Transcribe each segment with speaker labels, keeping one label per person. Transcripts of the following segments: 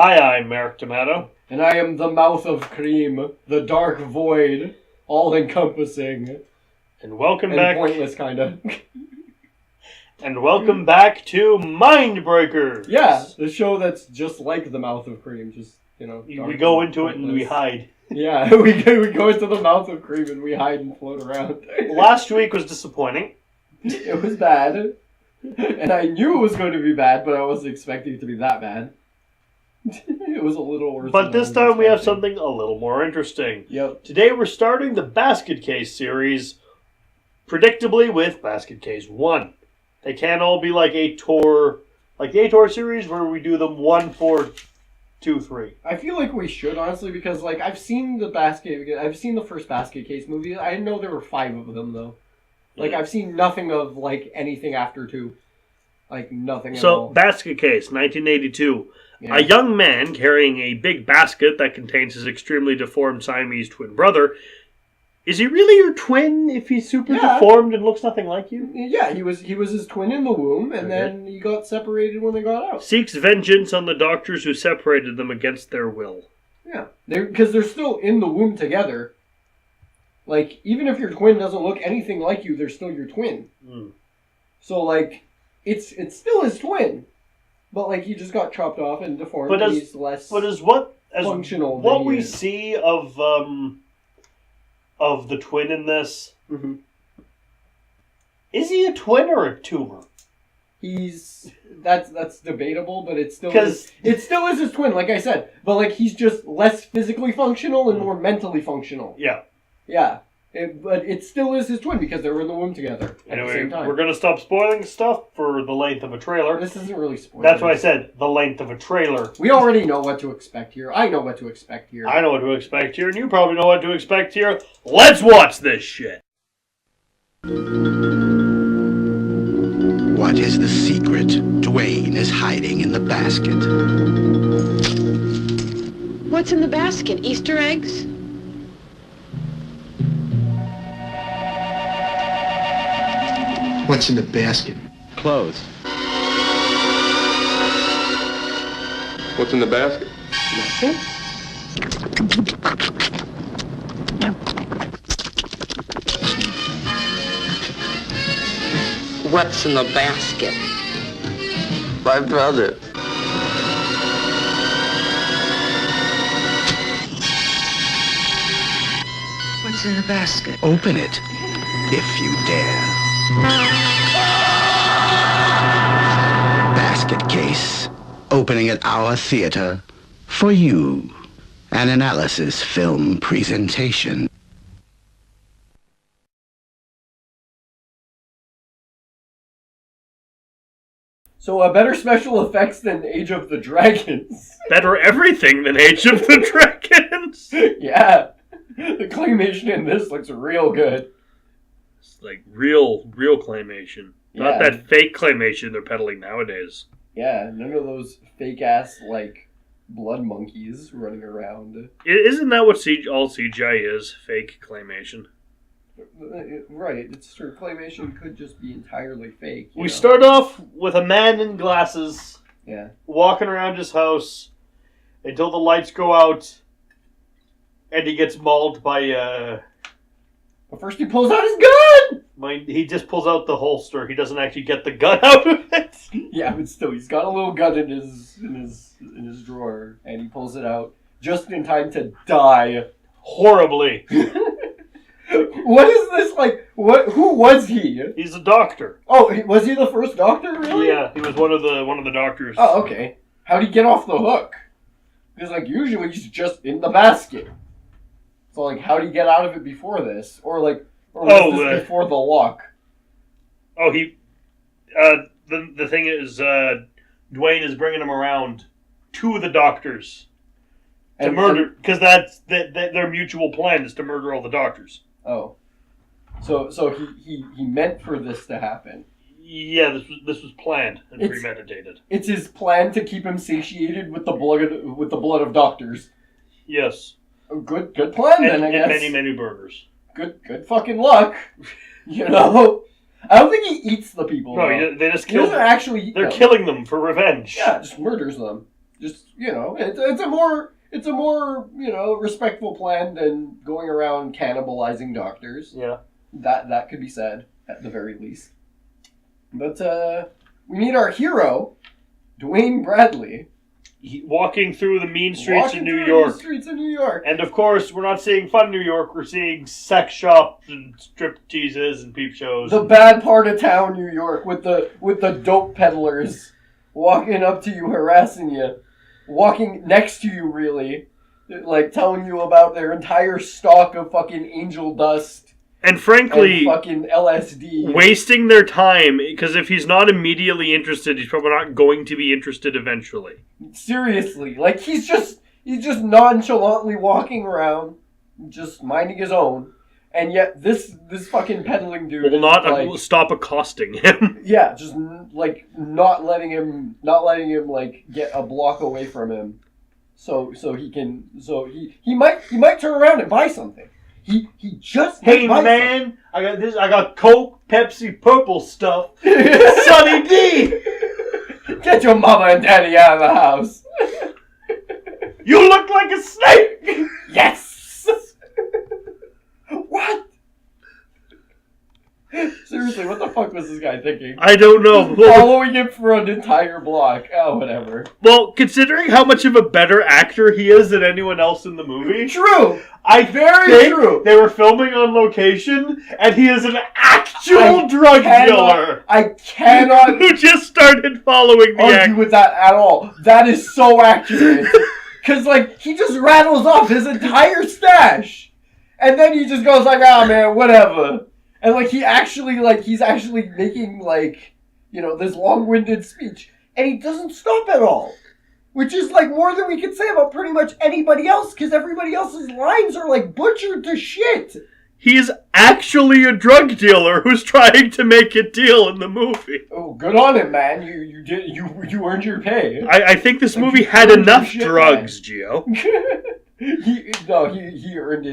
Speaker 1: Hi, I'm Merrick Tomato.
Speaker 2: And I am the mouth of cream, the dark void, all-encompassing.
Speaker 1: And welcome back...
Speaker 2: pointless, kinda.
Speaker 1: And welcome back to Mindbreakers!
Speaker 2: Yeah, the show that's just like the mouth of cream, just,
Speaker 1: we go into it and we hide.
Speaker 2: Yeah, we go into the mouth of cream and we hide and float around.
Speaker 1: Last week was disappointing.
Speaker 2: It was bad. And I knew it was going to be bad, but I wasn't expecting it to be that bad. It was a little worse.
Speaker 1: But this time we have something a little more interesting.
Speaker 2: Yep.
Speaker 1: Today we're starting the Basket Case series, predictably with Basket Case 1. They can't all be like a tour, like the A-Tour series where we do them 1, 4, 2, 3.
Speaker 2: I feel like we should, honestly, because I've seen the first Basket Case movie. I didn't know there were 5 of them though. I've seen nothing of anything after 2. Nothing at all.
Speaker 1: So Basket Case, 1982.
Speaker 2: Yeah.
Speaker 1: A young man carrying a big basket that contains his extremely deformed Siamese twin brother. Is he really your twin if he's super deformed and looks nothing like you?
Speaker 2: Yeah, he was his twin in the womb, and then he got separated when they got out.
Speaker 1: Seeks vengeance on the doctors who separated them against their will.
Speaker 2: Yeah, because they're still in the womb together. Even if your twin doesn't look anything like you, they're still your twin.
Speaker 1: Mm.
Speaker 2: So, it's still his twin. But, he just got chopped off and deformed, and he's less functional.
Speaker 1: What we see of the twin in this, is he a twin or a tumor?
Speaker 2: That's debatable, but it still is his twin, like I said. But, he's just less physically functional and more mentally functional.
Speaker 1: Yeah.
Speaker 2: Yeah. But it still is his twin because they were in the womb together at the same time.
Speaker 1: We're going to stop spoiling stuff for the length of a trailer.
Speaker 2: This isn't really spoiling.
Speaker 1: That's why I said the length of a trailer.
Speaker 2: We already know what to expect here. I know what to expect here.
Speaker 1: I know what to expect here, and you probably know what to expect here. Let's watch this shit.
Speaker 3: What is the secret Dwayne is hiding in the basket?
Speaker 4: What's in the basket? Easter eggs?
Speaker 5: What's in the basket?
Speaker 3: Clothes.
Speaker 6: What's in the basket?
Speaker 4: Nothing.
Speaker 7: What's in the basket?
Speaker 6: My brother.
Speaker 4: What's in the basket?
Speaker 3: Open it, if you dare. Basket Case, opening at our theater for you. An analysis film presentation.
Speaker 2: So, better special effects than Age of the Dragons.
Speaker 1: Better everything than Age of the Dragons.
Speaker 2: Yeah. The claymation in this looks real good.
Speaker 1: It's real claymation. Not that fake claymation they're peddling nowadays.
Speaker 2: Yeah, none of those fake-ass, blood monkeys running around.
Speaker 1: Isn't that what all CGI is? Fake claymation.
Speaker 2: Right, it's true. Claymation could just be entirely fake.
Speaker 1: We start off with a man in glasses.
Speaker 2: Yeah.
Speaker 1: Walking around his house until the lights go out and he gets mauled by
Speaker 2: But first he pulls out his gun!
Speaker 1: He just pulls out the holster. He doesn't actually get the gun out of it.
Speaker 2: Yeah, but still, he's got a little gun in his drawer, and he pulls it out just in time to die
Speaker 1: horribly.
Speaker 2: What is this who was he?
Speaker 1: He's a doctor.
Speaker 2: Oh, was he the first doctor, really?
Speaker 1: Yeah, he was one of the doctors.
Speaker 2: Oh, okay. How'd he get off the hook? Because usually he's just in the basket. So how'd he get out of it before this? Or was this before the lock?
Speaker 1: Oh, the thing is, Dwayne is bringing him around to the doctors to murder, because that's their mutual plan is to murder all the doctors.
Speaker 2: Oh, so he meant for this to happen.
Speaker 1: Yeah, this was planned and premeditated.
Speaker 2: It's his plan to keep him satiated with the blood of doctors.
Speaker 1: Yes.
Speaker 2: Good plan then, I guess.
Speaker 1: And many burgers.
Speaker 2: Good fucking luck. I don't think he eats the people.
Speaker 1: No, they just kill them.
Speaker 2: He doesn't actually eat
Speaker 1: They're
Speaker 2: them.
Speaker 1: killing them for revenge.
Speaker 2: Yeah, just murders them. Just, it's a more respectful plan than going around cannibalizing doctors.
Speaker 1: Yeah.
Speaker 2: That could be said, at the very least. But, we meet our hero, Dwayne Bradley.
Speaker 1: Walking through the mean streets of New
Speaker 2: The
Speaker 1: York.
Speaker 2: streets of New York.
Speaker 1: And of course, we're not seeing fun New York, we're seeing sex shops and strip teases and peep shows.
Speaker 2: The bad part of town, New York, with the dope peddlers walking up to you, harassing you, walking next to you, really, like telling you about their entire stock of fucking angel dust.
Speaker 1: And frankly,
Speaker 2: and fucking LSD.
Speaker 1: Wasting their time, because if he's not immediately interested, he's probably not going to be interested eventually.
Speaker 2: Seriously, like he's just nonchalantly walking around, just minding his own, and yet this fucking peddling dude
Speaker 1: will not stop accosting him.
Speaker 2: Yeah, just like not letting him like get a block away from him, so he might turn around and buy something. He just
Speaker 1: hey man, I got this. I got Coke, Pepsi, purple stuff. Sunny D,
Speaker 2: get your mama and daddy out of the house.
Speaker 1: You look like a snake.
Speaker 2: Yes. What? Seriously, what the fuck was this guy thinking?
Speaker 1: I don't know.
Speaker 2: Following him for an entire block. Oh, whatever.
Speaker 1: Well, considering how much of a better actor he is than anyone else in the movie.
Speaker 2: True.
Speaker 1: Very
Speaker 2: true.
Speaker 1: They were filming on location, and he is an actual drug dealer.
Speaker 2: I cannot
Speaker 1: who just started following the
Speaker 2: argue with that at all. That is so accurate. Because, like, he just rattles off his entire stash. And then he just goes like, ah, man, whatever. And, like, he's actually making, like, this long-winded speech. And he doesn't stop at all. Which is, like, more than we could say about pretty much anybody else. Because everybody else's lines are, like, butchered to shit.
Speaker 1: He's actually a drug dealer who's trying to make a deal in the movie.
Speaker 2: Oh, good on him, man. You earned your pay.
Speaker 1: I think this movie had enough drugs, Gio.
Speaker 2: He earned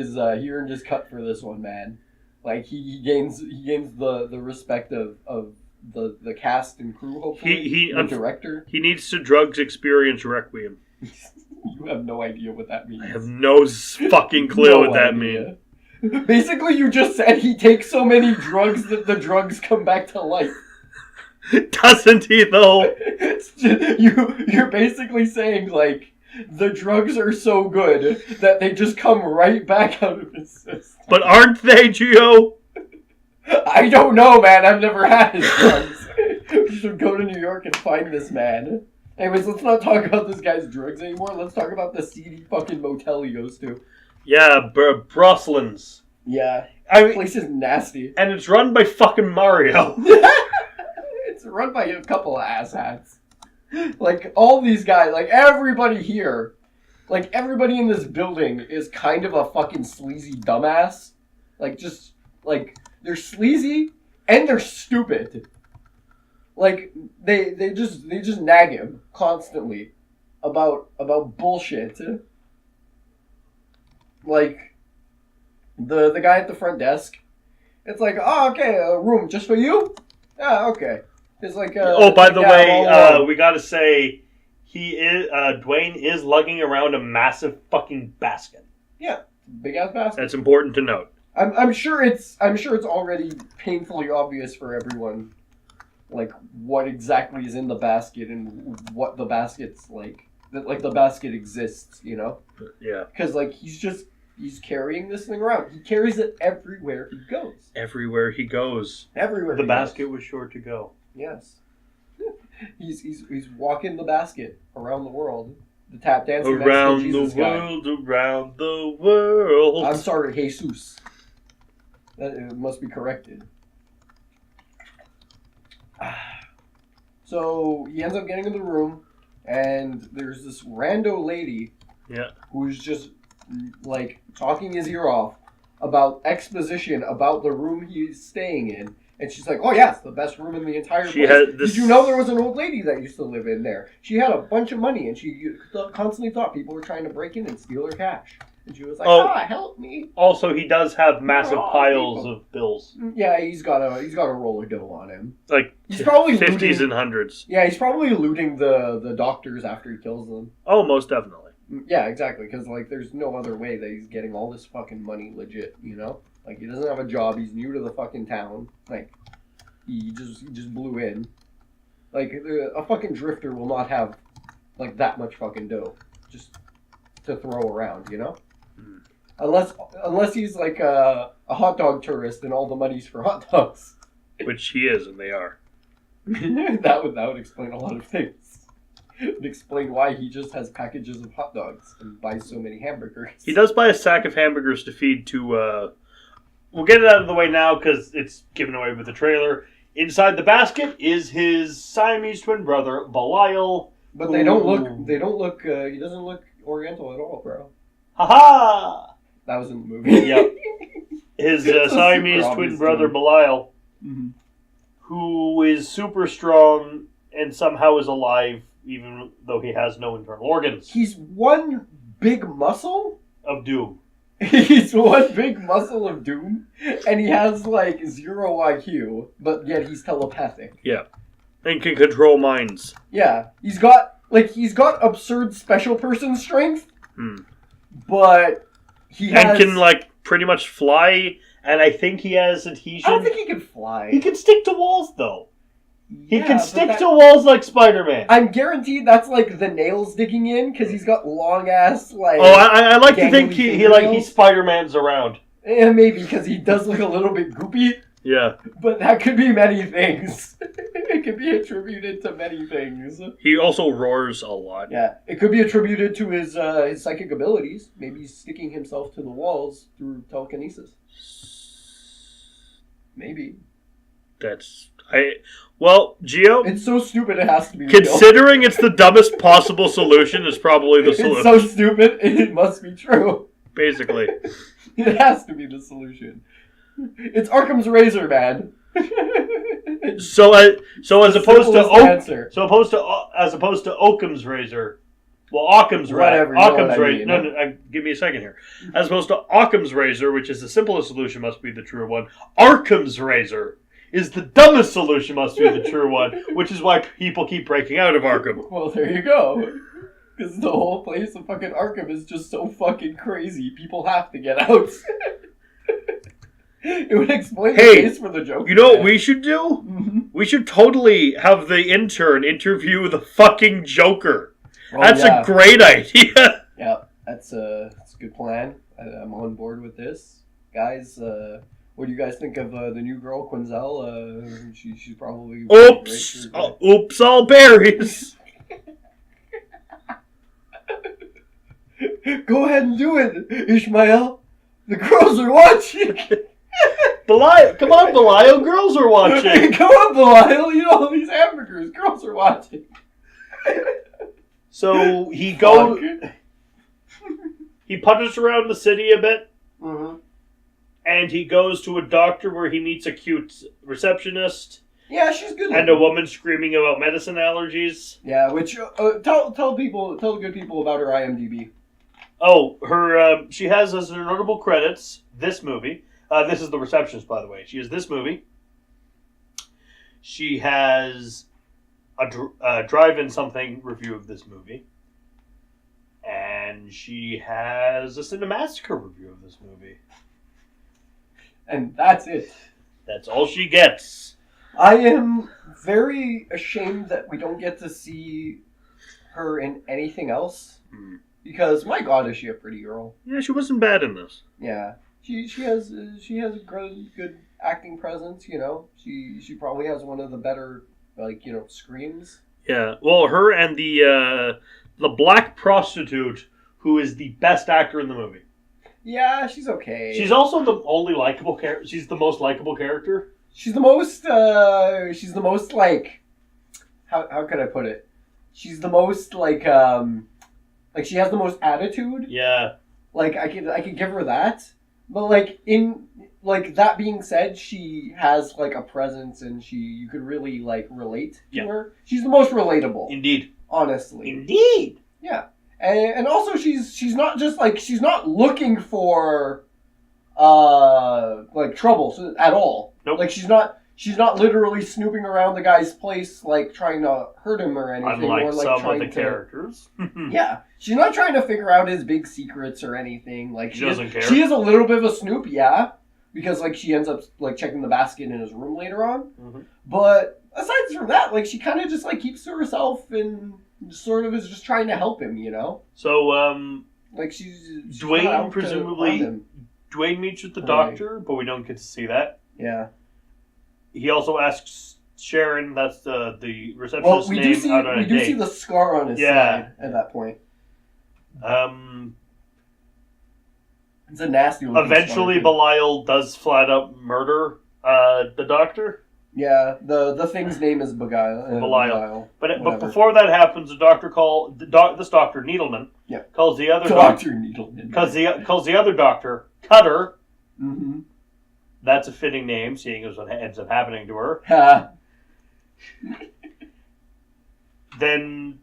Speaker 2: his cut for this one, man. Like he gains the respect of the cast and crew. Hopefully, the director.
Speaker 1: He needs to drugs experience Requiem.
Speaker 2: You have no idea what that means.
Speaker 1: I have no fucking clue what that means.
Speaker 2: Basically, you just said he takes so many drugs that the drugs come back to life.
Speaker 1: Doesn't he, though?
Speaker 2: You're basically saying, like, the drugs are so good that they just come right back out of his system.
Speaker 1: But aren't they, Gio?
Speaker 2: I don't know, man. I've never had his drugs. We should go to New York and find this man. Anyways, let's not talk about this guy's drugs anymore. Let's talk about the seedy fucking motel he goes to.
Speaker 1: Yeah, Broslin's.
Speaker 2: Yeah.
Speaker 1: The
Speaker 2: place is nasty.
Speaker 1: And it's run by fucking Mario.
Speaker 2: It's run by a couple of asshats. Like, all these guys, like, everybody here, like, everybody in this building is kind of a fucking sleazy dumbass. Like, just, like, they're sleazy and they're stupid. Like, they just nag him constantly about bullshit. Like, the guy at the front desk, it's like, oh, okay, a room just for you? Yeah, okay. It's like,
Speaker 1: by the way, we gotta say, Dwayne is lugging around a massive fucking basket.
Speaker 2: Yeah, big ass basket.
Speaker 1: That's important to note.
Speaker 2: I'm sure it's already painfully obvious for everyone, like, what exactly is in the basket and what the basket's like. That, like, the basket exists,
Speaker 1: Yeah.
Speaker 2: Because, like, he's carrying this thing around. He carries it everywhere he goes.
Speaker 1: Everywhere he goes.
Speaker 2: Everywhere
Speaker 1: the basket was sure to go.
Speaker 2: Yes. He's walking the basket around the world. The tap dancing
Speaker 1: around
Speaker 2: Mexican Jesus
Speaker 1: around the world.
Speaker 2: I'm sorry, Jesus. It must be corrected. So he ends up getting in the room, and there's this rando lady.
Speaker 1: Yeah.
Speaker 2: Who's just, like, talking his ear off about exposition about the room he's staying in. And she's like, oh, yeah, it's the best room in the entire place. Did you know there was an old lady that used to live in there? She had a bunch of money, and she constantly thought people were trying to break in and steal her cash. And she was like,
Speaker 1: Oh.
Speaker 2: help me.
Speaker 1: Also, he does have massive
Speaker 2: Oh,
Speaker 1: piles
Speaker 2: people.
Speaker 1: of bills.
Speaker 2: Yeah, he's got a roll of dough on him.
Speaker 1: Like,
Speaker 2: He's probably
Speaker 1: 50s
Speaker 2: looting,
Speaker 1: and 100s.
Speaker 2: Yeah, he's probably looting the doctors after he kills them.
Speaker 1: Oh, most definitely.
Speaker 2: Yeah, exactly, because, like, there's no other way that he's getting all this fucking money legit, you know? Like, he doesn't have a job, he's new to the fucking town. Like, he just blew in. Like, a fucking drifter will not have, like, that much fucking dough just to throw around, you know? Unless he's like a hot dog tourist and all the money's for hot dogs.
Speaker 1: Which he is, and they are.
Speaker 2: that would explain a lot of things. It would explain why he just has packages of hot dogs and buys so many hamburgers.
Speaker 1: He does buy a sack of hamburgers to feed to, we'll get it out of the way now because it's given away with the trailer. Inside the basket is his Siamese twin brother, Belial.
Speaker 2: But they don't look, he doesn't look Oriental at all, bro.
Speaker 1: Ha-ha!
Speaker 2: That was in the movie.
Speaker 1: Yep. His Siamese twin brother, Belial, who is super strong and somehow is alive, even though he has no internal organs.
Speaker 2: He's one big muscle?
Speaker 1: Of doom.
Speaker 2: He's one big muscle of doom, and he has, like, 0 IQ, but yet he's telepathic.
Speaker 1: Yeah. And can control minds.
Speaker 2: Yeah. He's got absurd special person strength, but he has...
Speaker 1: And can, like, pretty much fly, and I think he has adhesion.
Speaker 2: I don't think he can fly.
Speaker 1: He can stick to walls, though. He
Speaker 2: Yeah,
Speaker 1: can
Speaker 2: but
Speaker 1: stick to walls like Spider-Man.
Speaker 2: I'm guaranteed that's, like, the nails digging in, because he's got long-ass, like...
Speaker 1: Oh, I like to think
Speaker 2: gangly
Speaker 1: he like he
Speaker 2: fingernails.
Speaker 1: Spider-Man's around.
Speaker 2: Yeah, maybe, because he does look a little bit goopy,
Speaker 1: Yeah.
Speaker 2: but that could be many things. It could be attributed to many things.
Speaker 1: He also roars a lot.
Speaker 2: Yeah, it could be attributed to his psychic abilities. Maybe he's sticking himself to the walls through telekinesis. Maybe.
Speaker 1: Well, Gio,
Speaker 2: It's so stupid it has to be real.
Speaker 1: considering it's the dumbest possible solution, is probably the solution.
Speaker 2: It's so stupid it must be true.
Speaker 1: Basically.
Speaker 2: It has to be the solution. It's Arkham's Razor, man.
Speaker 1: So as opposed to
Speaker 2: answer.
Speaker 1: as opposed to Occam's razor, well, Occam's
Speaker 2: Whatever, you know
Speaker 1: Occam's
Speaker 2: what I
Speaker 1: razor.
Speaker 2: mean.
Speaker 1: No, give me a second here. As opposed to Occam's razor, which is the simplest solution, must be the true one. Arkham's razor is the dumbest solution, must be the true one, which is why people keep breaking out of Arkham.
Speaker 2: Well, there you go. Because the whole place of fucking Arkham is just so fucking crazy. People have to get out. It would explain the case for the Joker.
Speaker 1: You know what we should do?
Speaker 2: Mm-hmm.
Speaker 1: We should totally have the intern interview the fucking Joker.
Speaker 2: Oh,
Speaker 1: That's
Speaker 2: yeah.
Speaker 1: a great idea.
Speaker 2: Yeah, that's a good plan. I'm on board with this. Guys, what do you guys think of the new girl, Quinzel? She's probably...
Speaker 1: Oops! Oops, all berries.
Speaker 2: Go ahead and do it, Ishmael. The girls are watching.
Speaker 1: Belial, come on, Belial, girls are watching.
Speaker 2: Come on, Belial, you know all these hamburgers. Girls are watching.
Speaker 1: So he goes... He putters around the city a bit.
Speaker 2: Mm-hmm.
Speaker 1: And he goes to a doctor where he meets a cute receptionist.
Speaker 2: Yeah, she's good.
Speaker 1: And a woman screaming about medicine allergies.
Speaker 2: Yeah, which tell the good people about her IMDb.
Speaker 1: Oh, her she has as her notable credits this movie. This is the receptionist, by the way. She has this movie. She has a drive-in something review of this movie. And she has a Cinemassacre review of this movie.
Speaker 2: And that's it.
Speaker 1: That's all she gets.
Speaker 2: I am very ashamed that we don't get to see her in anything else. Because, my God, is she a pretty girl.
Speaker 1: Yeah, she wasn't bad in this.
Speaker 2: Yeah. She has a good acting presence, you know. She probably has one of the better, screams.
Speaker 1: Yeah, well, her and the black prostitute, who is the best actor in the movie.
Speaker 2: Yeah, she's okay.
Speaker 1: She's also the only likable character. She's the most likable character.
Speaker 2: She's the most, like, how could I put it? She's the most, like, she has the most attitude.
Speaker 1: Yeah.
Speaker 2: Like, I could give her that. But, that being said, she has, like, a presence and you could really, like, relate to her. She's the most relatable.
Speaker 1: Indeed.
Speaker 2: Honestly.
Speaker 1: Indeed.
Speaker 2: Yeah. And also she's not just like, she's not looking for like trouble at all.
Speaker 1: Nope.
Speaker 2: Like she's not literally snooping around the guy's place like trying to hurt him or anything.
Speaker 1: Unlike
Speaker 2: or, like,
Speaker 1: some of
Speaker 2: trying
Speaker 1: the
Speaker 2: to,
Speaker 1: characters.
Speaker 2: Yeah. She's not trying to figure out his big secrets or anything. Like
Speaker 1: She doesn't care.
Speaker 2: She is a little bit of a snoop, yeah. Because like she ends up like checking the basket in his room later on.
Speaker 1: Mhm.
Speaker 2: But aside from that, like she kind of just like keeps to herself and sort of is just trying to help him, you know?
Speaker 1: So,
Speaker 2: Like she's not
Speaker 1: Dwayne
Speaker 2: out to
Speaker 1: presumably
Speaker 2: harm him.
Speaker 1: Dwayne meets with the
Speaker 2: Right.
Speaker 1: doctor, but we don't get to see that.
Speaker 2: Yeah.
Speaker 1: He also asks Sharon, that's the receptionist's
Speaker 2: Well, we
Speaker 1: name,
Speaker 2: do see
Speaker 1: out on a date.
Speaker 2: see the scar on his side at that point. It's a nasty looking
Speaker 1: Eventually,
Speaker 2: scar.
Speaker 1: Belial does flat out murder the doctor.
Speaker 2: Yeah, the thing's name is Belial.
Speaker 1: But
Speaker 2: Whatever.
Speaker 1: before that happens, the doctor this doctor Needleman calls the other
Speaker 2: Dr. Needleman.
Speaker 1: calls the other doctor Cutter.
Speaker 2: Mm-hmm.
Speaker 1: That's a fitting name, seeing as what ends up happening to her.
Speaker 2: Ha.
Speaker 1: Then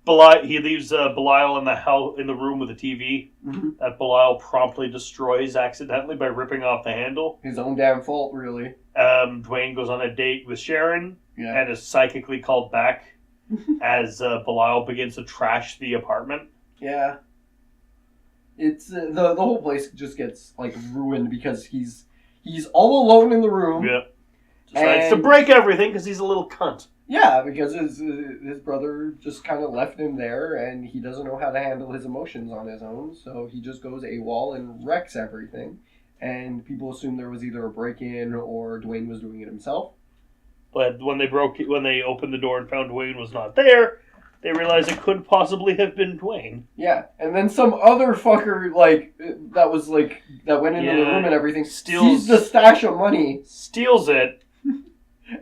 Speaker 1: he leaves Belial in the room with the TV
Speaker 2: Mm-hmm.
Speaker 1: that Belial promptly destroys accidentally by ripping off the handle.
Speaker 2: His own damn fault, really.
Speaker 1: Dwayne goes on a date with Sharon and is psychically called back as Belial begins to trash the apartment.
Speaker 2: Yeah. It's the whole place just gets like ruined because he's all alone in the room.
Speaker 1: Yeah. Decides to break everything because he's a little cunt.
Speaker 2: Yeah, because his brother just kind of left him there, and he doesn't know how to handle his emotions on his own, so he just goes AWOL and wrecks everything. And people assume there was either a break-in or Dwayne was doing it himself.
Speaker 1: But when they opened the door and found Dwayne was not there, they realized it couldn't possibly have been Dwayne.
Speaker 2: Yeah, and then some other fucker that went into the room and everything sees the stash of money,
Speaker 1: steals it.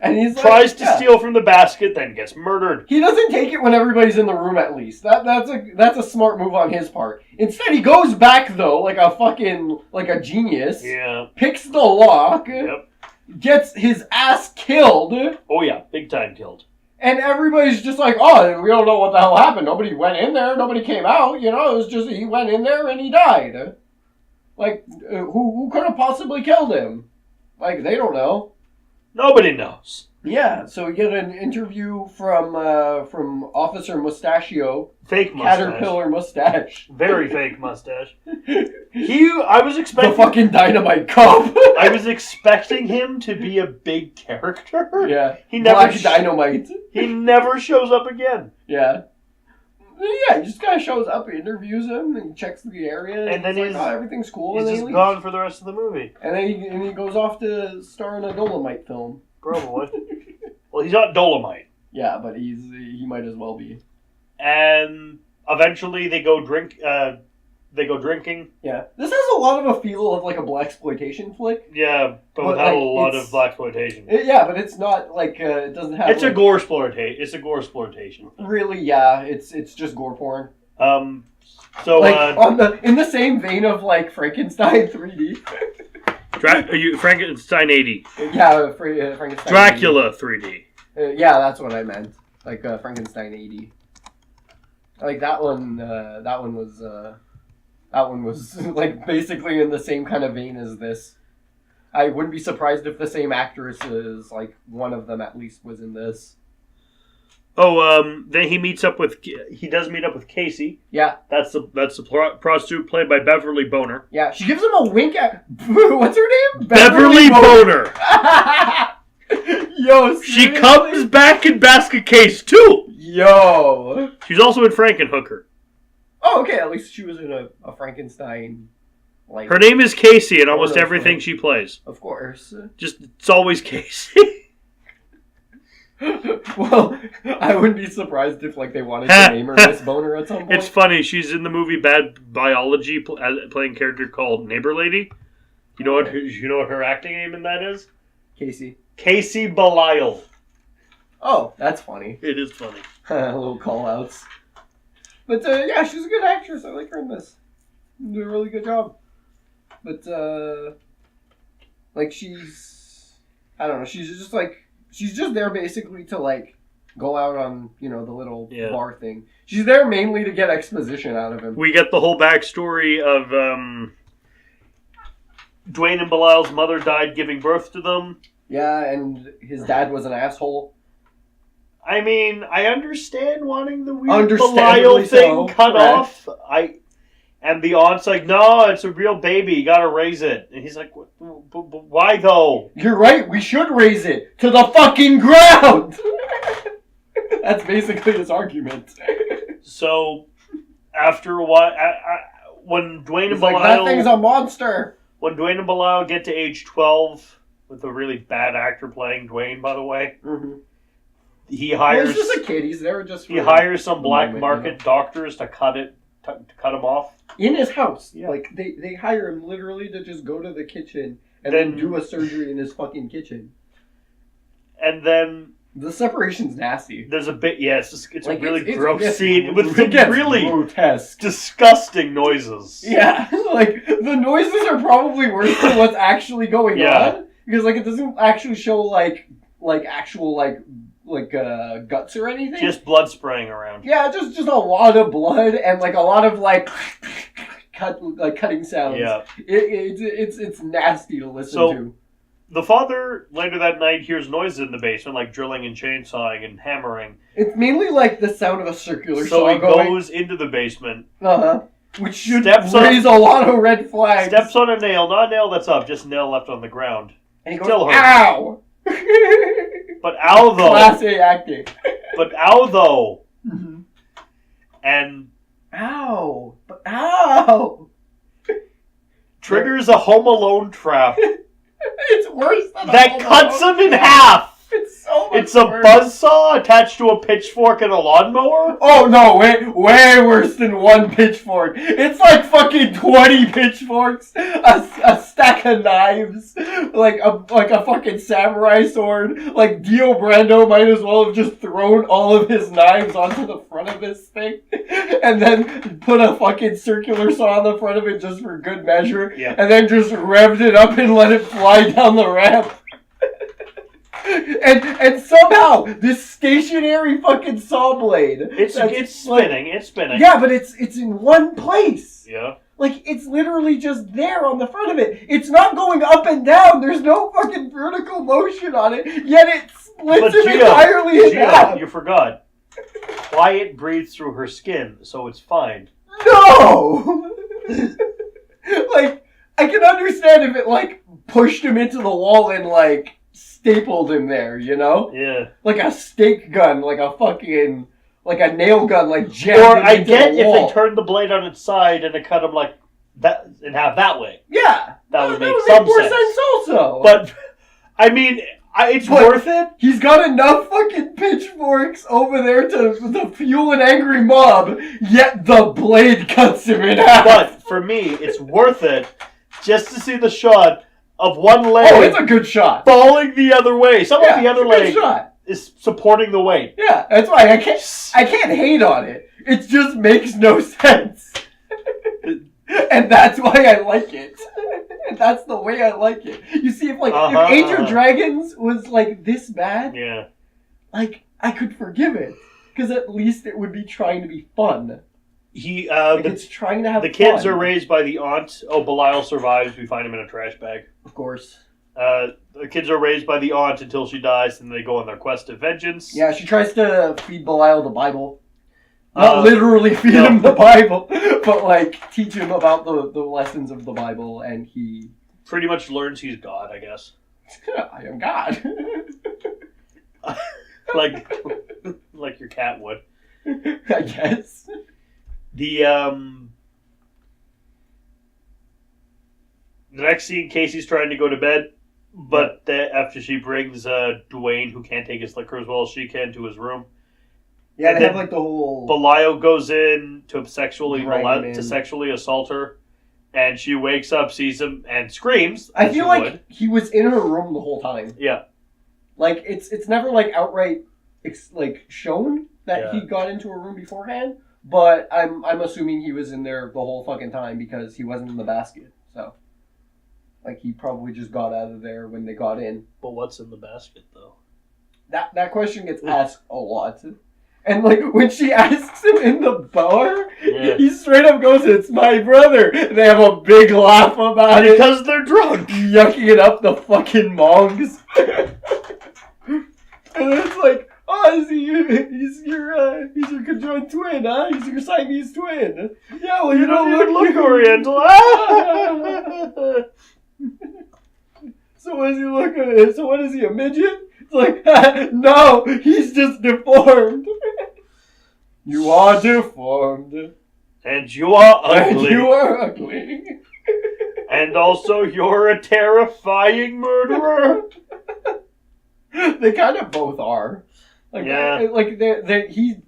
Speaker 2: And he's
Speaker 1: tries to steal from the basket, then gets murdered.
Speaker 2: He doesn't take it when everybody's in the room. At least that's a smart move on his part. Instead, he goes back though, like a genius.
Speaker 1: Yeah.
Speaker 2: Picks the lock.
Speaker 1: Yep.
Speaker 2: Gets his ass killed.
Speaker 1: Oh yeah, big time killed.
Speaker 2: And everybody's just like, oh, we don't know what the hell happened. Nobody went in there. Nobody came out. You know, it was just he went in there and he died. Like, who could have possibly killed him? Like, they don't know.
Speaker 1: Nobody knows.
Speaker 2: Yeah, so we get an interview from Officer Mustachio.
Speaker 1: Fake mustache.
Speaker 2: Caterpillar mustache.
Speaker 1: Very fake mustache. I was expecting...
Speaker 2: The fucking dynamite cop.
Speaker 1: I was expecting him to be a big character.
Speaker 2: Yeah.
Speaker 1: He never
Speaker 2: Black Dynamite.
Speaker 1: He never shows up again.
Speaker 2: Yeah. Yeah, he just kind of shows up, interviews him, and checks the area,
Speaker 1: and then
Speaker 2: he's like, oh, everything's cool,
Speaker 1: he's
Speaker 2: and
Speaker 1: just gone for the rest of the movie.
Speaker 2: And then he goes off to star in a Dolomite film.
Speaker 1: Probably. Well, he's not Dolomite.
Speaker 2: Yeah, but he might as well be.
Speaker 1: And eventually they go drinking.
Speaker 2: Yeah, this has a lot of a feel of like a blaxploitation flick.
Speaker 1: Yeah, but without a lot of blaxploitation.
Speaker 2: Yeah, but it's not like it doesn't have.
Speaker 1: It's a gore exploitation. It's a gore exploitation.
Speaker 2: Really, yeah, it's just gore porn.
Speaker 1: So
Speaker 2: like in the same vein of like Frankenstein 3D.
Speaker 1: Frankenstein 80.
Speaker 2: Yeah, Frankenstein.
Speaker 1: Dracula 3D.
Speaker 2: Yeah, that's what I meant. Like Frankenstein 80. Like that one. That one was like basically in the same kind of vein as this. I wouldn't be surprised if the same actresses, like one of them at least, was in this.
Speaker 1: Oh, then he does meet up with Casey.
Speaker 2: Yeah.
Speaker 1: That's the prostitute played by Beverly Boner.
Speaker 2: Yeah, she gives him a wink at... What's her name?
Speaker 1: Beverly Boner!
Speaker 2: Yo, seriously?
Speaker 1: She comes back in Basket Case, too!
Speaker 2: Yo!
Speaker 1: She's also in Frankenhooker.
Speaker 2: Oh, okay, at least she was in a Frankenstein... Like,
Speaker 1: her name is Casey in almost everything she plays.
Speaker 2: Of course.
Speaker 1: It's always Casey.
Speaker 2: Well, I wouldn't be surprised if like they wanted to name her Miss Boner at some point.
Speaker 1: It's funny. She's in the movie Bad Biology, playing a character called Neighbor Lady. You know what her acting name in that is?
Speaker 2: Casey.
Speaker 1: Casey Belial.
Speaker 2: Oh, that's funny.
Speaker 1: It is funny.
Speaker 2: Little call-outs. But yeah, she's a good actress. I like her in this. She did a really good job. But like I don't know. She's just there basically to like go out on, the little
Speaker 1: Yeah.
Speaker 2: bar thing. She's there mainly to get exposition out of him.
Speaker 1: We get the whole backstory of Dwayne and Belial's mother died giving birth to them.
Speaker 2: Yeah, and his dad was an asshole.
Speaker 1: I mean, I understand wanting the weird
Speaker 2: Understandably
Speaker 1: Belial thing
Speaker 2: so,
Speaker 1: cut
Speaker 2: correct.
Speaker 1: off. And the aunt's like, no, it's a real baby. You gotta raise it. And he's like, why though?
Speaker 2: You're right, we should raise it to the fucking ground! That's basically his argument.
Speaker 1: So, after a while, when Dwayne and
Speaker 2: He's like,
Speaker 1: Belial...
Speaker 2: that thing's a monster!
Speaker 1: When Dwayne and Belial get to age 12, with a really bad actor playing Dwayne, by the way, he hires...
Speaker 2: he's just a kid, he's there just for...
Speaker 1: He hires some black
Speaker 2: moment,
Speaker 1: market doctors to cut him off.
Speaker 2: In his house.
Speaker 1: Yeah.
Speaker 2: Like, they hire him literally to just go to the kitchen and then do a surgery in his fucking kitchen.
Speaker 1: And then...
Speaker 2: The separation's nasty.
Speaker 1: There's a bit, it's
Speaker 2: Like,
Speaker 1: a really
Speaker 2: it's
Speaker 1: gross scene with some
Speaker 2: gets
Speaker 1: really
Speaker 2: grotesque.
Speaker 1: disgusting noises.
Speaker 2: Yeah, like, the noises are probably worse than what's actually going on. Because, like, it doesn't actually show, like actual, guts or anything.
Speaker 1: Just blood spraying around.
Speaker 2: Yeah, just a lot of blood and, like, a lot of, cutting sounds.
Speaker 1: Yeah.
Speaker 2: It's nasty to listen to.
Speaker 1: The father, later that night, hears noises in the basement, like drilling and chainsawing and hammering.
Speaker 2: It's mainly, like, the sound of a circular
Speaker 1: So
Speaker 2: saw
Speaker 1: he
Speaker 2: going.
Speaker 1: goes into the basement.
Speaker 2: Which should
Speaker 1: raise
Speaker 2: a lot of red flags.
Speaker 1: Steps on a nail. Not a nail that's up, just a nail left on the ground.
Speaker 2: And he goes,
Speaker 1: Still hurts.
Speaker 2: ow!
Speaker 1: But ow, though.
Speaker 2: Class A acting.
Speaker 1: But ow, though. And...
Speaker 2: Ow! But ow!
Speaker 1: Triggers a Home Alone trap.
Speaker 2: It's worse than
Speaker 1: that cuts him in half.
Speaker 2: It's so much
Speaker 1: It's a
Speaker 2: worse.
Speaker 1: buzzsaw attached to a pitchfork and a lawnmower?
Speaker 2: Oh no, way worse than one pitchfork. It's like fucking 20 pitchforks, a stack of knives, like a fucking samurai sword. Like Dio Brando might as well have just thrown all of his knives onto the front of this thing, and then put a fucking circular saw on the front of it just for good measure, and then just revved it up and let it fly down the ramp. And somehow this stationary fucking saw blade.
Speaker 1: It's spinning. It's spinning.
Speaker 2: Yeah, but it's in one place.
Speaker 1: Yeah.
Speaker 2: Like it's literally just there on the front of it. It's not going up and down. There's no fucking vertical motion on it. Yet it splits it entirely in half.
Speaker 1: You forgot. Quiet breathes through her skin, so it's fine.
Speaker 2: No. Like I can understand if it pushed him into the wall and stapled him there, you know?
Speaker 1: Yeah.
Speaker 2: Like a stake gun, like a nail gun, jammed
Speaker 1: Or
Speaker 2: him
Speaker 1: I
Speaker 2: into
Speaker 1: get
Speaker 2: the
Speaker 1: if
Speaker 2: wall.
Speaker 1: they turned the blade on its side and it cut him that in half that way.
Speaker 2: Yeah.
Speaker 1: That would make
Speaker 2: make
Speaker 1: some
Speaker 2: more
Speaker 1: sense.
Speaker 2: sense also.
Speaker 1: But, I mean, it's worth it.
Speaker 2: He's got enough fucking pitchforks over there to fuel an angry mob, yet the blade cuts him in half.
Speaker 1: But, for me, it's worth it just to see the shot of one leg.
Speaker 2: Oh, it's a good shot.
Speaker 1: Falling the other way. The other leg
Speaker 2: shot.
Speaker 1: is supporting the weight.
Speaker 2: Yeah, that's why I can't hate on it. It just makes no sense. And that's why I like it. That's the way I like it. You see, if if Age of Dragons was this bad, I could forgive it. Because at least it would be trying to be fun. It's trying to have
Speaker 1: the kids
Speaker 2: fun.
Speaker 1: are raised by the aunt. Oh, Belial survives. We find him in a trash bag.
Speaker 2: Of course.
Speaker 1: The kids are raised by the aunt until she dies, and they go on their quest of vengeance.
Speaker 2: Yeah, she tries to feed Belial the Bible. Not literally feed him the Bible, but teach him about the lessons of the Bible, and he
Speaker 1: pretty much learns he's God, I guess.
Speaker 2: I am God.
Speaker 1: like your cat would.
Speaker 2: I guess.
Speaker 1: The next scene, Casey's trying to go to bed, but after she brings Dwayne, who can't take his liquor as well as she can, to his room.
Speaker 2: Yeah,
Speaker 1: and
Speaker 2: they have the whole...
Speaker 1: Belial goes in to sexually
Speaker 2: Drag
Speaker 1: assault her, and she wakes up, sees him, and screams.
Speaker 2: I feel like he was in her room the whole time.
Speaker 1: Yeah.
Speaker 2: It's never outright shown that he got into a room beforehand, but I'm assuming he was in there the whole fucking time because he wasn't in the basket. So he probably just got out of there when they got in.
Speaker 1: But what's in the basket though?
Speaker 2: that question gets asked a lot. And, like, when she asks him in the bar, he straight up goes, "It's my brother." They have a big laugh about it.
Speaker 1: Because they're drunk.
Speaker 2: Yucking it up the fucking mongs. And it's like, "Oh, he's your conjoined twin, huh? He's your Siamese twin." "Yeah, well,
Speaker 1: You don't even look Oriental.
Speaker 2: So what is he, a midget?" It's like, "No, he's just deformed." "You are deformed.
Speaker 1: And you are ugly.
Speaker 2: And you are ugly.
Speaker 1: And also, you're a terrifying murderer."
Speaker 2: They kind of both are. Like,
Speaker 1: Yeah.
Speaker 2: Dwayne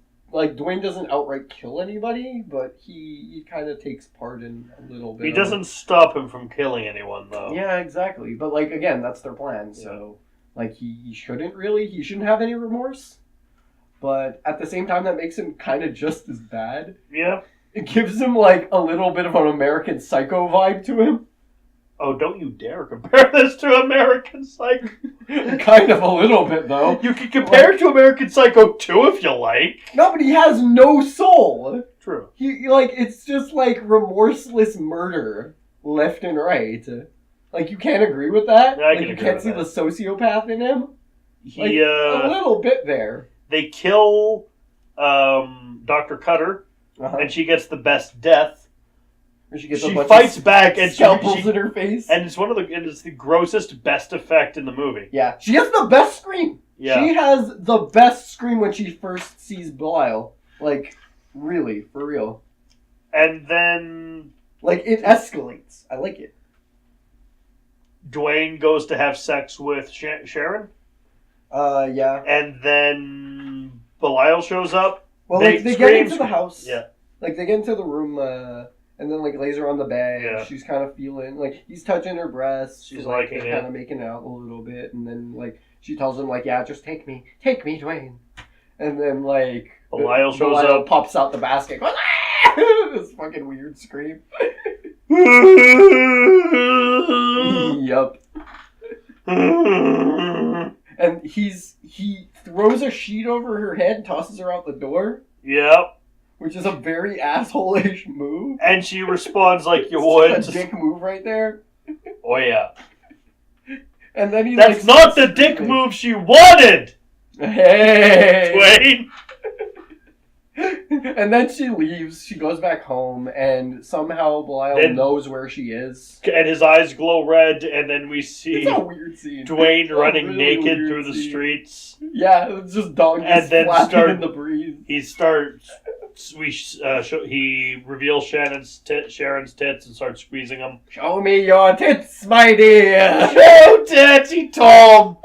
Speaker 2: doesn't outright kill anybody, but he kind of takes part in a little bit.
Speaker 1: He doesn't stop him from killing anyone, though.
Speaker 2: Yeah, exactly. But, like, again, that's their plan, so... Like, he shouldn't have any remorse. But at the same time, that makes him kind of just as bad.
Speaker 1: Yeah.
Speaker 2: It gives him, like, a little bit of an American Psycho vibe to him.
Speaker 1: Oh, don't you dare compare this to American Psycho.
Speaker 2: Kind of a little bit, though.
Speaker 1: You can compare it to American Psycho 2 if you like.
Speaker 2: No, but he has no soul.
Speaker 1: True.
Speaker 2: It's just, like, remorseless murder left and right. Like, you can't agree with that?
Speaker 1: Yeah, I can
Speaker 2: you
Speaker 1: agree
Speaker 2: can't
Speaker 1: with
Speaker 2: see
Speaker 1: that.
Speaker 2: the sociopath in him?
Speaker 1: He,
Speaker 2: a little bit there.
Speaker 1: They kill Dr. Cutter, and she gets the best death.
Speaker 2: She
Speaker 1: fights back and
Speaker 2: scalpels in her face.
Speaker 1: And it's the grossest, best effect in the movie.
Speaker 2: Yeah. She has the best scream.
Speaker 1: Yeah.
Speaker 2: She has the best scream when she first sees Belial. Like, really, for real.
Speaker 1: And then...
Speaker 2: Like, it escalates. I like it.
Speaker 1: Dwayne goes to have sex with Sharon.
Speaker 2: Yeah.
Speaker 1: And then Belial shows up.
Speaker 2: Well, they get into the house.
Speaker 1: Yeah.
Speaker 2: Like, they get into the room, and then, like, lays her on the bed.
Speaker 1: Yeah.
Speaker 2: She's kind of feeling, like, he's touching her breasts.
Speaker 1: She's
Speaker 2: like,
Speaker 1: liking it.
Speaker 2: kind of making out a little bit. And then, like, she tells him, like, "Yeah, just take me, Dwayne." And then, like...
Speaker 1: Belial shows up.
Speaker 2: Pops out the basket. Goes, "Ah!" This fucking weird scream. Yup. And he throws a sheet over her head and tosses her out the door.
Speaker 1: Yep.
Speaker 2: Which is a very asshole-ish move.
Speaker 1: And she responds like you would.
Speaker 2: It's a dick move right there.
Speaker 1: Oh yeah.
Speaker 2: And then
Speaker 1: That's not the dick move she wanted!
Speaker 2: Hey!
Speaker 1: Dwayne!
Speaker 2: And then she leaves, she goes back home, and somehow Belial knows where she is.
Speaker 1: And his eyes glow red, and then we see
Speaker 2: It's a weird scene.
Speaker 1: Dwayne running
Speaker 2: really
Speaker 1: naked
Speaker 2: weird
Speaker 1: through the
Speaker 2: scene.
Speaker 1: streets.
Speaker 2: Yeah, it's just dog
Speaker 1: And then
Speaker 2: flapping in the breeze.
Speaker 1: He reveals Sharon's tits and starts squeezing them.
Speaker 2: "Show me your tits, my dear!"
Speaker 1: Show Dirty Tom!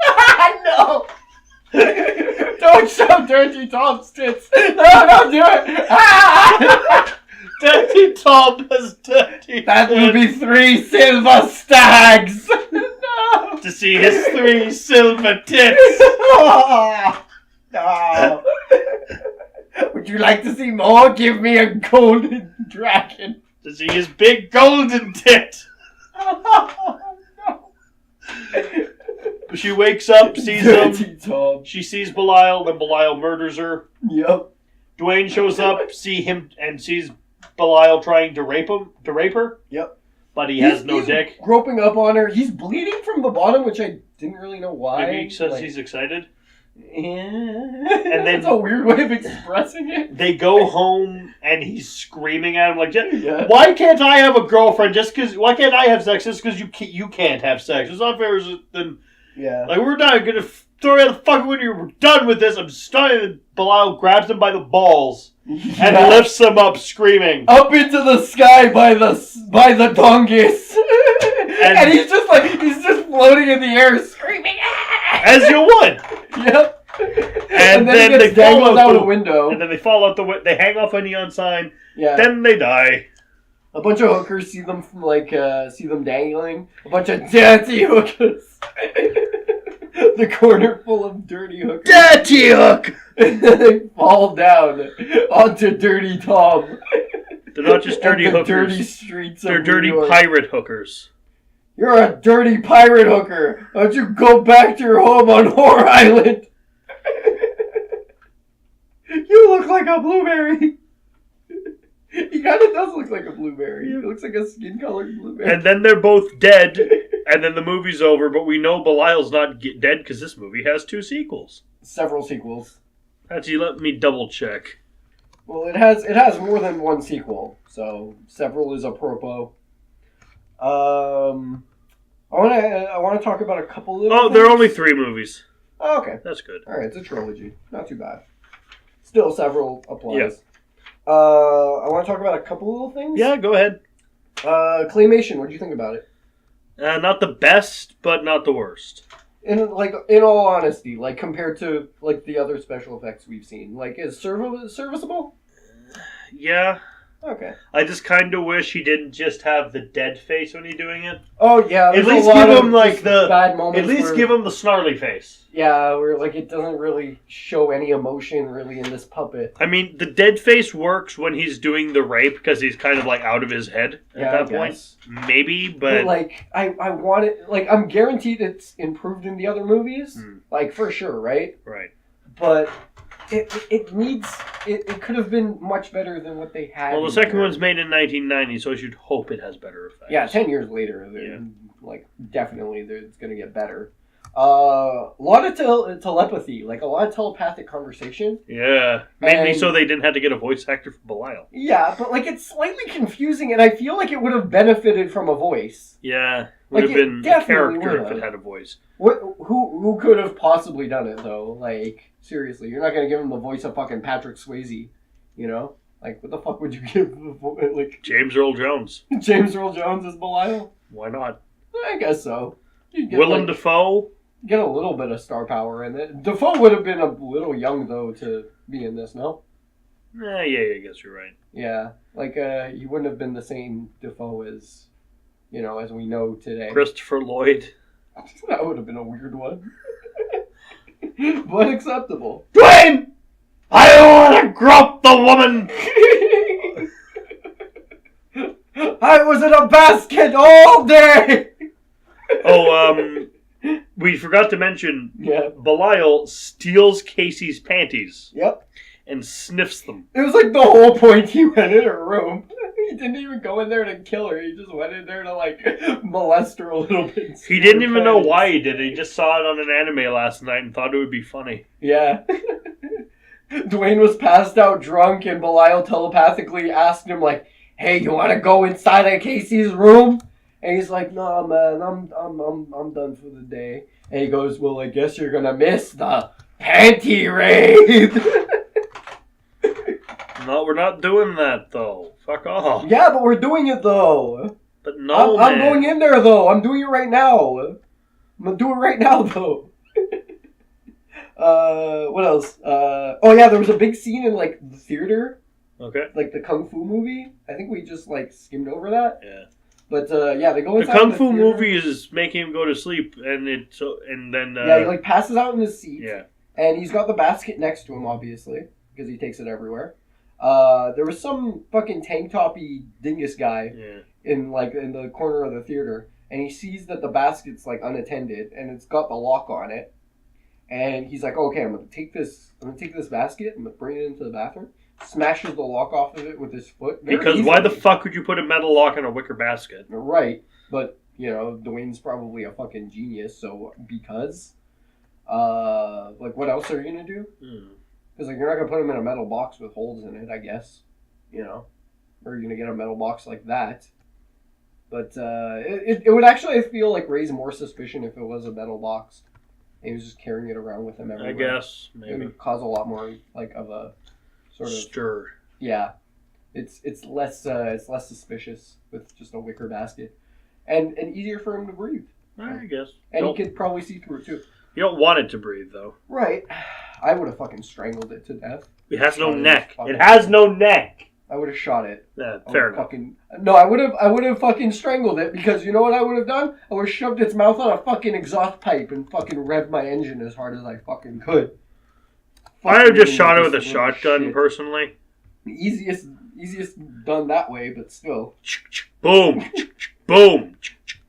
Speaker 2: No! Don't show Dirty Tom's tits! No, don't do it! Ah!
Speaker 1: Dirty Tom has dirty
Speaker 2: That will
Speaker 1: tits.
Speaker 2: be 3 silver stags! No!
Speaker 1: To see his 3 silver tits!
Speaker 2: Oh, no! Would you like to see more? Give me a golden dragon!
Speaker 1: To see his big golden tit!
Speaker 2: Oh, no!
Speaker 1: She wakes up, sees him.
Speaker 2: Dirty Tom.
Speaker 1: She sees Belial, then Belial murders her.
Speaker 2: Yep.
Speaker 1: Dwayne shows up, sees Belial trying to rape her.
Speaker 2: Yep.
Speaker 1: But he has no dick.
Speaker 2: Groping up on her. He's bleeding from the bottom, which I didn't really know why.
Speaker 1: Maybe he says he's excited.
Speaker 2: And
Speaker 1: then
Speaker 2: it's a weird way of expressing it.
Speaker 1: They go home and he's screaming at him like,
Speaker 2: Yeah.
Speaker 1: "Why can't I have a girlfriend? Why can't I have sex just because you can't have sex? It's not fair." Then like we're not gonna throw you out the fucking when you're done with this. I'm stunned. Belial grabs him by the balls and lifts him up, screaming
Speaker 2: up into the sky by the dongus. And he's just floating in the air, screaming
Speaker 1: as you would.
Speaker 2: Yep.
Speaker 1: And then
Speaker 2: he
Speaker 1: they
Speaker 2: gets
Speaker 1: fall
Speaker 2: dangled out a window.
Speaker 1: And then they fall out the window. They hang off a neon sign.
Speaker 2: Yeah.
Speaker 1: Then they die.
Speaker 2: A bunch of hookers see them dangling. A bunch of dirty hookers. The corner full of dirty hookers.
Speaker 1: Dirty hook.
Speaker 2: And then they fall down onto Dirty Tom.
Speaker 1: They're not just dirty hookers.
Speaker 2: Dirty streets.
Speaker 1: They're
Speaker 2: of
Speaker 1: dirty
Speaker 2: New York.
Speaker 1: pirate hookers.
Speaker 2: You're a dirty pirate hooker. Why don't you go back to your home on Whore Island? look like a blueberry. He kind of does look like a blueberry. He looks like a skin-colored blueberry.
Speaker 1: And then they're both dead, and then the movie's over, but we know Belial's not dead because this movie has 2 sequels.
Speaker 2: Several sequels.
Speaker 1: Actually, let me double check.
Speaker 2: Well, it has more than one sequel, so several is apropos. I want to talk about a couple of.
Speaker 1: Oh, there are only 3 movies.
Speaker 2: Oh, okay,
Speaker 1: That's good.
Speaker 2: all right, it's a trilogy, not too bad. Still, several applies.
Speaker 1: Yeah.
Speaker 2: I want to talk about a couple little things.
Speaker 1: Yeah, go ahead.
Speaker 2: Claymation. What do you think about it?
Speaker 1: Not the best, but not the worst.
Speaker 2: In all honesty, like compared to like the other special effects we've seen, like is serviceable?
Speaker 1: Yeah.
Speaker 2: Okay.
Speaker 1: I just kind of wish he didn't just have the dead face when he's doing it.
Speaker 2: Oh yeah.
Speaker 1: At
Speaker 2: there's
Speaker 1: least
Speaker 2: a lot
Speaker 1: give
Speaker 2: of
Speaker 1: him like
Speaker 2: just
Speaker 1: the
Speaker 2: bad moments.
Speaker 1: At least give him the snarly face.
Speaker 2: Yeah, where like it doesn't really show any emotion really in this puppet.
Speaker 1: I mean, the dead face works when he's doing the rape because he's kind of like out of his head at that point. Maybe, but
Speaker 2: like I want it. Like I'm guaranteed it's improved in the other movies. Like for sure, right?
Speaker 1: Right.
Speaker 2: But it needs it could have been much better than what they had.
Speaker 1: Well, the second one's made in 1990, so I should hope it has better effects.
Speaker 2: Yeah, 10 years later, like definitely it's gonna get better. A lot of telepathy, like a lot of telepathic conversation.
Speaker 1: Yeah, mainly so they didn't have to get a voice actor for Belial.
Speaker 2: Yeah, but like it's slightly confusing, and I feel like it would have benefited from a voice.
Speaker 1: Yeah, would
Speaker 2: Like,
Speaker 1: have been
Speaker 2: it
Speaker 1: a character
Speaker 2: definitely
Speaker 1: if it had a voice.
Speaker 2: Who could have possibly done it though? Like seriously, you're not gonna give him the voice of fucking Patrick Swayze, you know? Like what the fuck would you give like
Speaker 1: James Earl Jones?
Speaker 2: James Earl Jones as Belial?
Speaker 1: Why not?
Speaker 2: I guess so. You'd get,
Speaker 1: Willem Dafoe?
Speaker 2: Get a little bit of star power in it. Dafoe would have been a little young though to be in this, no?
Speaker 1: Yeah, I guess you're right.
Speaker 2: Yeah, like he wouldn't have been the same Dafoe as, as we know today.
Speaker 1: Christopher Lloyd.
Speaker 2: That would have been a weird one, but acceptable.
Speaker 1: Dwayne, I want to grope the woman.
Speaker 2: I was in a basket all day.
Speaker 1: Oh, we forgot to mention.
Speaker 2: Yeah.
Speaker 1: Belial steals Casey's panties.
Speaker 2: Yep.
Speaker 1: And sniffs them.
Speaker 2: It was like the whole point he went in her room. He didn't even go in there to kill her. He just went in there to, like, molest her a little bit.
Speaker 1: He didn't even know why he did it. He just saw it on an anime last night and thought it would be funny.
Speaker 2: Yeah. Dwayne was passed out drunk, and Belial telepathically asked him, like, hey, you want to go inside of Casey's room? And he's like, no, man, I'm done for the day. And he goes, well, I guess you're going to miss the panty raid.
Speaker 1: No, we're not doing that, though. Fuck off.
Speaker 2: Yeah, but we're doing it, though.
Speaker 1: But no,
Speaker 2: I'm going in there, though. I'm doing it right now. I'm going to do it right now, though. What else? Oh, yeah, there was a big scene in, like, the theater.
Speaker 1: Okay.
Speaker 2: Like, the Kung Fu movie. I think we just, like, skimmed over that.
Speaker 1: Yeah.
Speaker 2: But, yeah, they go inside
Speaker 1: the Kung
Speaker 2: the
Speaker 1: Fu
Speaker 2: theater.
Speaker 1: movie is making him go to sleep, and then...
Speaker 2: yeah, he, like, passes out in his seat.
Speaker 1: Yeah.
Speaker 2: And he's got the basket next to him, obviously, because he takes it everywhere. There was some fucking tank toppy dingus guy in the corner of the theater, and he sees that the basket's like unattended and it's got the lock on it, and he's like, okay, I'm gonna take this basket, I'm gonna bring it into the bathroom, smashes the lock off of it with his foot.
Speaker 1: Because why the fuck would you put a metal lock in a wicker basket?
Speaker 2: Right, but Dwayne's probably a fucking genius, so because like what else are you gonna do? Because like you're not gonna put them in a metal box with holes in it, I guess, or you're gonna get a metal box like that. But it would actually, I feel like, raise more suspicion if it was a metal box and he was just carrying it around with him everywhere.
Speaker 1: I guess maybe
Speaker 2: it would cause a lot more like of a sort of
Speaker 1: stir.
Speaker 2: Yeah, it's less suspicious with just a wicker basket, and easier for him to breathe.
Speaker 1: I guess,
Speaker 2: and he could probably see through it too.
Speaker 1: You don't want it to breathe, though.
Speaker 2: Right. I would have fucking strangled it to death.
Speaker 1: It has no neck. It has no neck.
Speaker 2: I would have shot it.
Speaker 1: Yeah, fair enough.
Speaker 2: No, I would have fucking strangled it, because you know what I would have done? I would have shoved its mouth on a fucking exhaust pipe and fucking revved my engine as hard as I fucking could.
Speaker 1: I would have just shot it with a shotgun, personally.
Speaker 2: Easiest done that way, but still.
Speaker 1: Boom. Boom.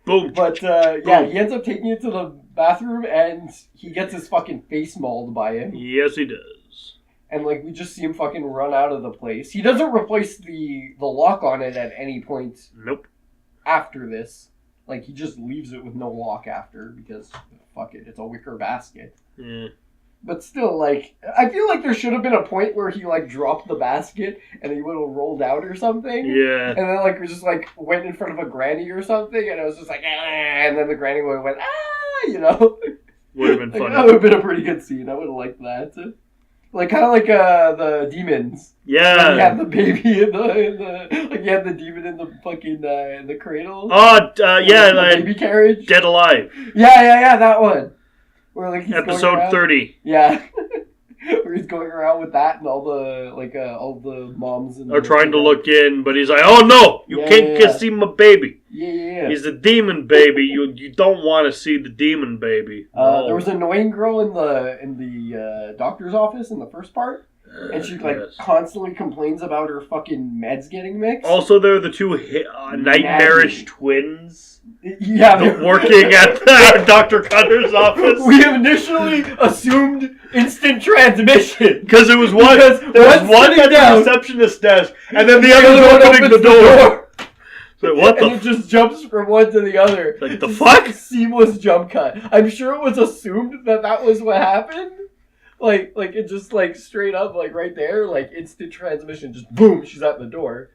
Speaker 1: Boom.
Speaker 2: But, yeah, he ends up taking it to the bathroom, and he gets his fucking face mauled by him.
Speaker 1: Yes, he does.
Speaker 2: and like we just see him fucking run out of the place. He doesn't replace the lock on it at any point.
Speaker 1: Nope.
Speaker 2: After this, like he just leaves it with no lock after because fuck it, it's a wicker basket.
Speaker 1: Yeah.
Speaker 2: But still, like, I feel like there should have been a point where he, like, dropped the basket and he would have rolled out or something.
Speaker 1: Yeah.
Speaker 2: And then, like, we just, like, went in front of a granny or something and it was just like, ah, and then the granny would have went, ah, you know?
Speaker 1: Would have been
Speaker 2: like,
Speaker 1: funny.
Speaker 2: that would have been a pretty good scene. I would have liked that. Like, kind of like the demons.
Speaker 1: Yeah.
Speaker 2: Like, you had the baby in the like, you had the demon in the fucking, in the cradle.
Speaker 1: Oh, yeah.
Speaker 2: The
Speaker 1: Like,
Speaker 2: baby carriage.
Speaker 1: Dead Alive.
Speaker 2: Yeah, that one. Where, like, he's
Speaker 1: Episode 30.
Speaker 2: Yeah. Where he's going around with that and all the moms and
Speaker 1: Are trying to look in, but he's like, oh no! You can't see my baby.
Speaker 2: Yeah.
Speaker 1: He's the demon baby. You don't want to see the demon baby. No.
Speaker 2: There was an annoying girl in the doctor's office in the first part. And she constantly complains about her fucking meds getting mixed.
Speaker 1: Also, they're the two nightmarish twins.
Speaker 2: Yeah,
Speaker 1: working at Dr. Cutter's office.
Speaker 2: We initially assumed instant transmission
Speaker 1: because there was one at the receptionist desk, and then the other one opening the door. So what
Speaker 2: and it just jumps from one to the other.
Speaker 1: Like the fuck?
Speaker 2: Seamless jump cut. I'm sure it was assumed that was what happened. Like it just like straight up like right there, like instant transmission, just boom, she's at the door.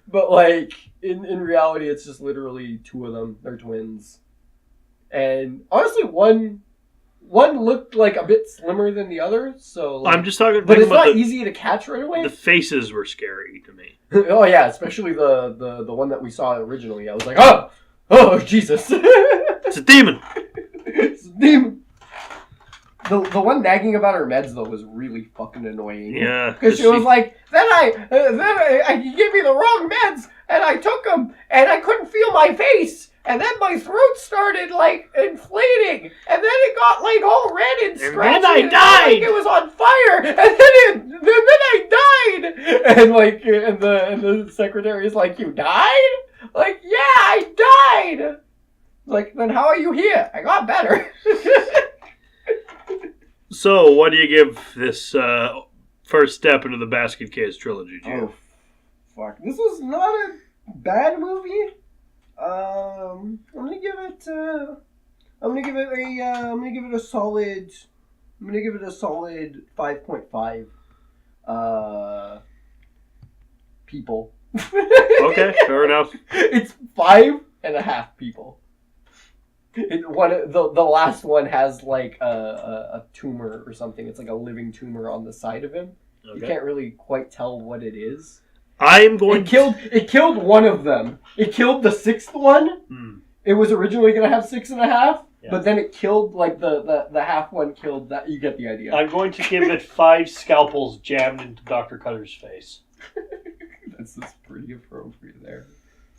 Speaker 2: But like in reality, it's just literally two of them. They're twins, and honestly, one looked like a bit slimmer than the other. So like,
Speaker 1: I'm just talking,
Speaker 2: but it's not easy to catch right away.
Speaker 1: The faces were scary to me.
Speaker 2: Oh yeah, especially the one that we saw originally. I was like, oh Jesus,
Speaker 1: it's a demon.
Speaker 2: It's a demon. The one nagging about her meds though was really fucking annoying.
Speaker 1: Yeah,
Speaker 2: because she was like, then he gave me the wrong meds and I took them and I couldn't feel my face and then my throat started like inflating and then it got like all red and scratchy.
Speaker 1: And then I died.
Speaker 2: Like it was on fire and then I died. And like and the secretary is like, you died? Like, yeah, I died. Like, then how are you here? I got better.
Speaker 1: So, what do you give this first step into the Basket Case trilogy, Gio?
Speaker 2: Oh, fuck. This was not a bad movie. I'm gonna give it a solid 5.5. People.
Speaker 1: Okay, fair enough.
Speaker 2: It's 5.5 people. The last one has like a tumor or something. It's like a living tumor on the side of him. Okay. You can't really quite tell what it is. It killed one of them. It killed the sixth one. It was originally gonna have 6.5, but then it killed like the half one killed that. You get the idea.
Speaker 1: I'm going to give it 5 scalpels jammed into Dr. Cutter's face.
Speaker 2: That's pretty appropriate there.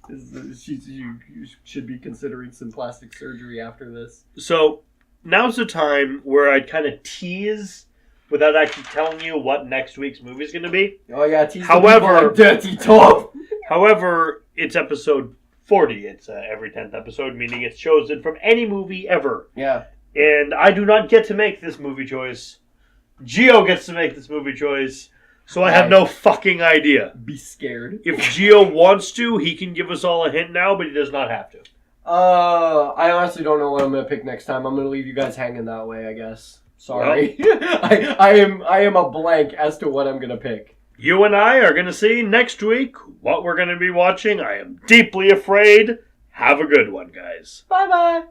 Speaker 2: You should be considering some plastic surgery after this.
Speaker 1: So, now's the time where I'd kind of tease without actually telling you what next week's movie is going to be.
Speaker 2: Oh yeah, tease
Speaker 1: however,
Speaker 2: dirty talk.
Speaker 1: However, it's episode 40. It's every 10th episode, meaning it's chosen from any movie ever.
Speaker 2: Yeah.
Speaker 1: And I do not get to make this movie choice. Gio gets to make this movie choice. So I have no fucking idea.
Speaker 2: Be scared.
Speaker 1: If Gio wants to, he can give us all a hint now, but he does not have to.
Speaker 2: I honestly don't know what I'm going to pick next time. I'm going to leave you guys hanging that way, I guess. Sorry. Well, I am a blank as to what I'm going to pick.
Speaker 1: You and I are going to see next week what we're going to be watching. I am deeply afraid. Have a good one, guys.
Speaker 2: Bye-bye.